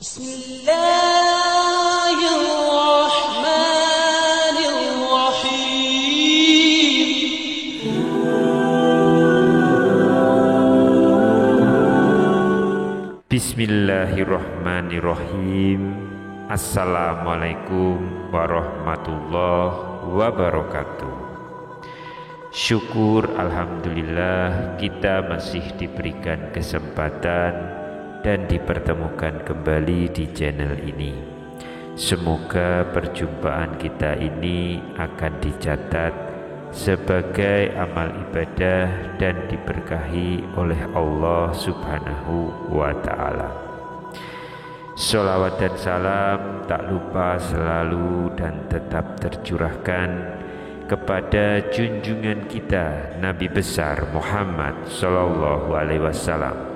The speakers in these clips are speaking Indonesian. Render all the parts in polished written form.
Bismillahirrahmanirrahim. Bismillahirrahmanirrahim. Assalamualaikum warahmatullahi wabarakatuh. Syukur alhamdulillah kita masih diberikan kesempatan dan dipertemukan kembali di channel ini. Semoga perjumpaan kita ini akan dicatat sebagai amal ibadah dan diberkahi oleh Allah Subhanahu wa ta'ala. Sholawat dan salam tak lupa selalu dan tetap tercurahkan kepada junjungan kita Nabi besar Muhammad sallallahu alaihi wasallam.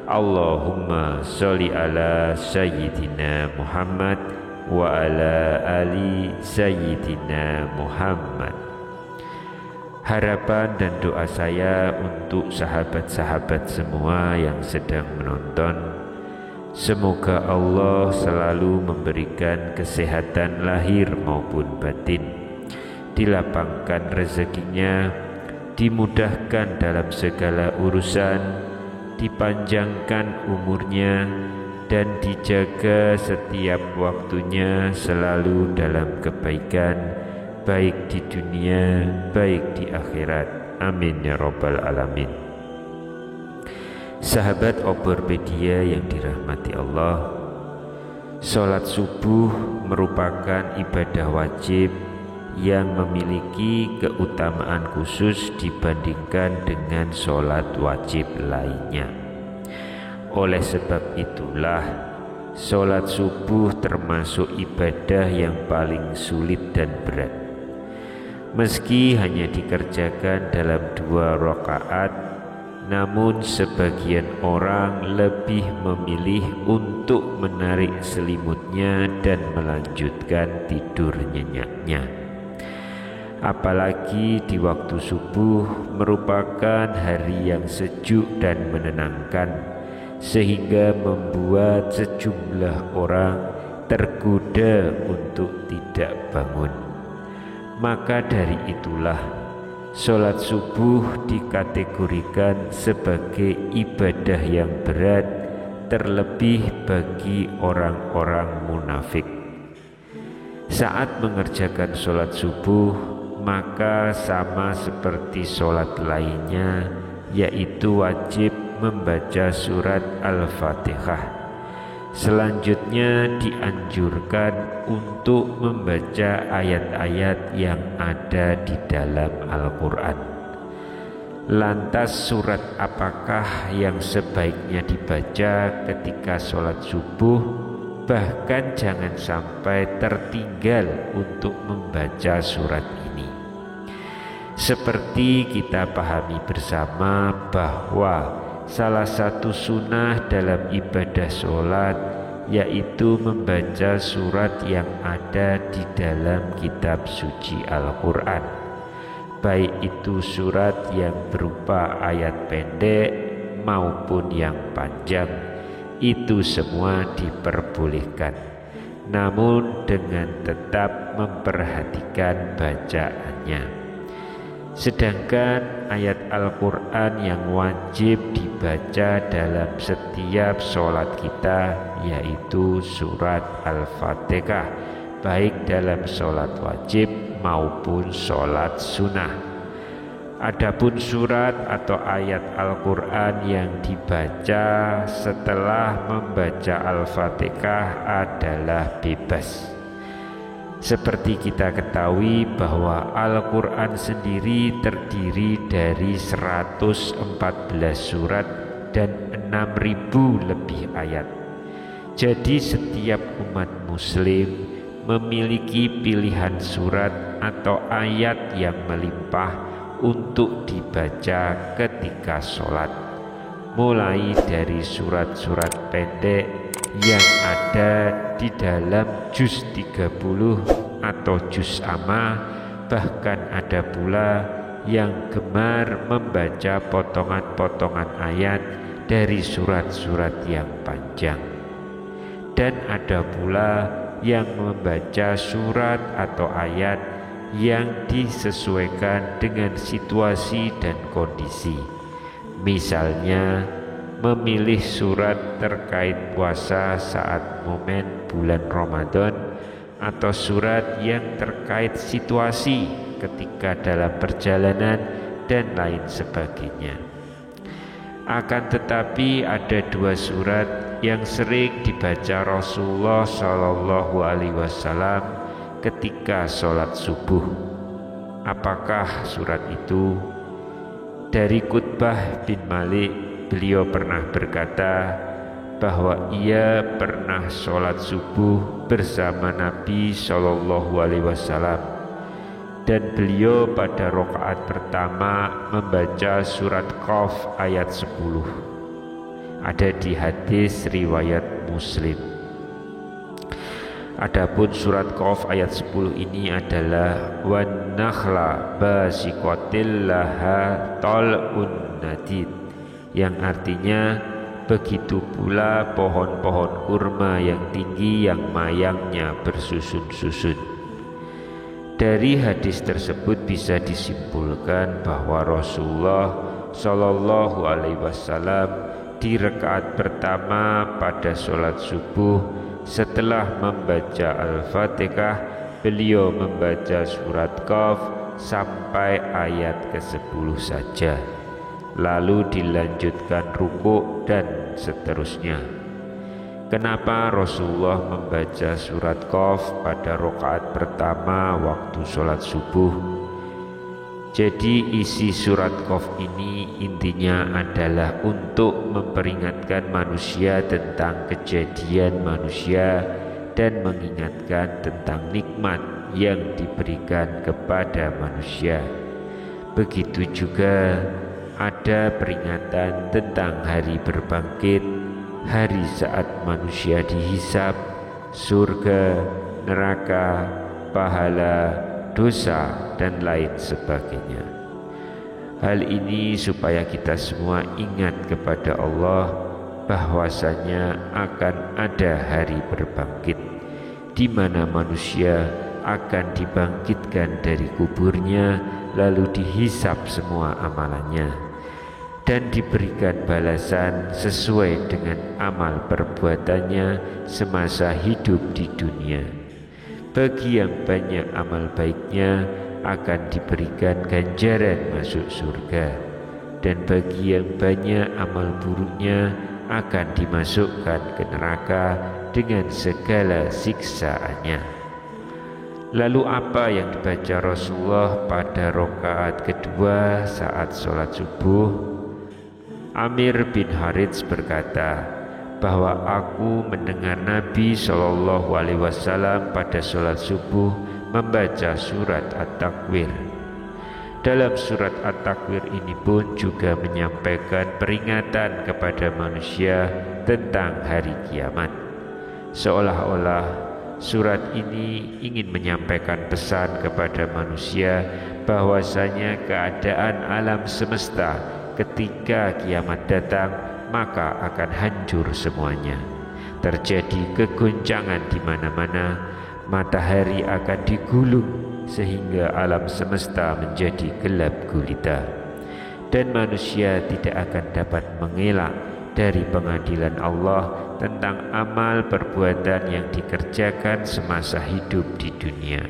Allahumma sholli ala sayyidina Muhammad wa ala ali sayyidina Muhammad. Harapan dan doa saya untuk sahabat-sahabat semua yang sedang menonton, semoga Allah selalu memberikan kesehatan lahir maupun batin, dilapangkan rezekinya, dimudahkan dalam segala urusan, dipanjangkan umurnya, dan dijaga setiap waktunya selalu dalam kebaikan, baik di dunia, baik di akhirat. Amin ya rabbal alamin. Sahabat Oborpedia yang dirahmati Allah, sholat subuh merupakan ibadah wajib yang memiliki keutamaan khusus dibandingkan dengan sholat wajib lainnya. Oleh sebab itulah sholat subuh termasuk ibadah yang paling sulit dan berat. Meski hanya dikerjakan dalam 2 rakaat, namun sebagian orang lebih memilih untuk menarik selimutnya dan melanjutkan tidur nyenyaknya. Apalagi di waktu subuh merupakan hari yang sejuk dan menenangkan, sehingga membuat sejumlah orang tergoda untuk tidak bangun. Maka dari itulah sholat subuh dikategorikan sebagai ibadah yang berat, terlebih bagi orang-orang munafik. Saat mengerjakan sholat subuh, maka sama seperti sholat lainnya, yaitu wajib membaca surat Al-Fatihah. Selanjutnya dianjurkan untuk membaca ayat-ayat yang ada di dalam Al-Quran. Lantas surat apakah yang sebaiknya dibaca ketika sholat subuh? Bahkan jangan sampai tertinggal untuk membaca surat ini. Seperti kita pahami bersama bahwa salah satu sunnah dalam ibadah sholat yaitu membaca surat yang ada di dalam kitab suci Al-Quran, baik itu surat yang berupa ayat pendek maupun yang panjang. Itu semua diperbolehkan, namun dengan tetap memperhatikan bacaannya. Sedangkan ayat Al-Quran yang wajib dibaca dalam setiap sholat kita yaitu surat Al-Fatihah, baik dalam sholat wajib maupun sholat sunnah. Adapun surat atau ayat Al-Quran yang dibaca setelah membaca Al-Fatihah adalah bebas. Seperti kita ketahui bahwa Al-Quran sendiri terdiri dari 114 surat dan 6.000 lebih ayat. Jadi setiap umat muslim memiliki pilihan surat atau ayat yang melimpah untuk dibaca ketika sholat, mulai dari surat-surat pendek yang ada di dalam juz 30 atau juz amma, bahkan ada pula yang gemar membaca potongan-potongan ayat dari surat-surat yang panjang. dan ada pula yang membaca surat atau ayat yang disesuaikan dengan situasi dan kondisi. Misalnya, memilih surat terkait puasa saat momen bulan Ramadan, atau surat yang terkait situasi ketika dalam perjalanan dan lain sebagainya. Akan tetapi ada dua surat yang sering dibaca Rasulullah SAW ketika sholat subuh. Apakah surat itu? Dari Qutbah bin Malik, beliau pernah berkata bahwa ia pernah sholat subuh bersama Nabi SAW, dan beliau pada rakaat pertama membaca surat Qaf ayat 10. Ada di hadis riwayat Muslim. Adapun surat Qaf ayat 10 ini adalah wan nakhla basiqatil laha tal'un nadid, yang artinya begitu pula pohon-pohon kurma yang tinggi yang mayangnya bersusun-susun. Dari hadis tersebut bisa disimpulkan bahwa Rasulullah Shallallahu Alaihi Wasallam di rakaat pertama pada sholat subuh setelah membaca Al-Fatihah, beliau membaca surat Qaf sampai ayat ke-10 saja, lalu dilanjutkan rukuk dan seterusnya. Kenapa Rasulullah membaca surat Qaf pada rakaat pertama waktu sholat subuh? Jadi isi surat Qaf ini intinya adalah untuk memperingatkan manusia tentang kejadian manusia dan mengingatkan tentang nikmat yang diberikan kepada manusia. Begitu juga ada peringatan tentang hari berbangkit, hari saat manusia dihisab, surga, neraka, pahala, dosa, dan lain sebagainya. Hal ini supaya kita semua ingat kepada Allah bahwasanya akan ada hari berbangkit di mana manusia akan dibangkitkan dari kuburnya, lalu dihisab semua amalannya dan diberikan balasan sesuai dengan amal perbuatannya semasa hidup di dunia. Bagi yang banyak amal baiknya akan diberikan ganjaran masuk surga, dan bagi yang banyak amal buruknya akan dimasukkan ke neraka dengan segala siksaannya. Lalu apa yang dibaca Rasulullah pada rakaat kedua saat sholat subuh? Amir bin Harits berkata bahwa aku mendengar Nabi SAW pada sholat subuh membaca surat At-Takwir. Dalam surat At-Takwir ini pun juga menyampaikan peringatan kepada manusia tentang hari kiamat. Seolah-olah surat ini ingin menyampaikan pesan kepada manusia bahwasanya keadaan alam semesta ketika kiamat datang maka akan hancur semuanya. Terjadi kegoncangan di mana-mana, matahari akan digulung sehingga alam semesta menjadi gelap gulita, dan manusia tidak akan dapat mengelak dari pengadilan Allah tentang amal perbuatan yang dikerjakan semasa hidup di dunia.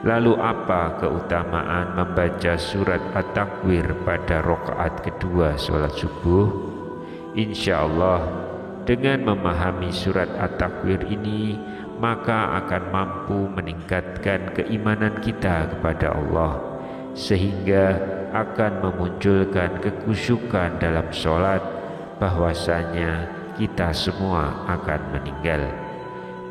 Lalu apa keutamaan membaca surat At-Takwir pada rakaat kedua sholat subuh? Insya Allah dengan memahami surat At-Takwir ini maka akan mampu meningkatkan keimanan kita kepada Allah, sehingga akan memunculkan kekhusyukan dalam sholat, bahwasanya kita semua akan meninggal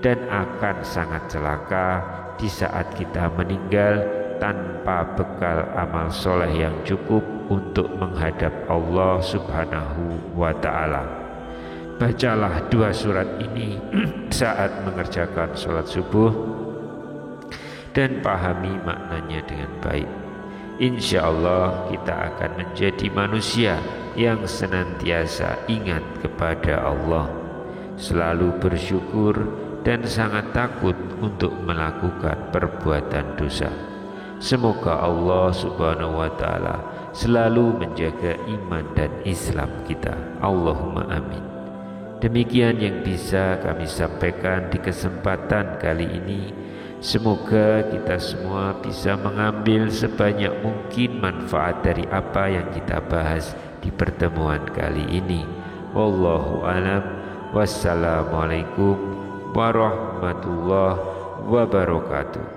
dan akan sangat celaka di saat kita meninggal tanpa bekal amal soleh yang cukup untuk menghadap Allah Subhanahu wa Ta'ala. Bacalah dua surat ini saat mengerjakan sholat subuh dan pahami maknanya dengan baik. Insya Allah kita akan menjadi manusia yang senantiasa ingat kepada Allah. selalu bersyukur, dan sangat takut untuk melakukan perbuatan dosa. Semoga Allah Subhanahu wa Ta'ala selalu menjaga iman dan Islam kita. Allahumma amin. Demikian yang bisa kami sampaikan di kesempatan kali ini. Semoga kita semua bisa mengambil sebanyak mungkin manfaat dari apa yang kita bahas di pertemuan kali ini. Wallahu a'lam. Wassalamualaikum warahmatullahi wabarakatuh.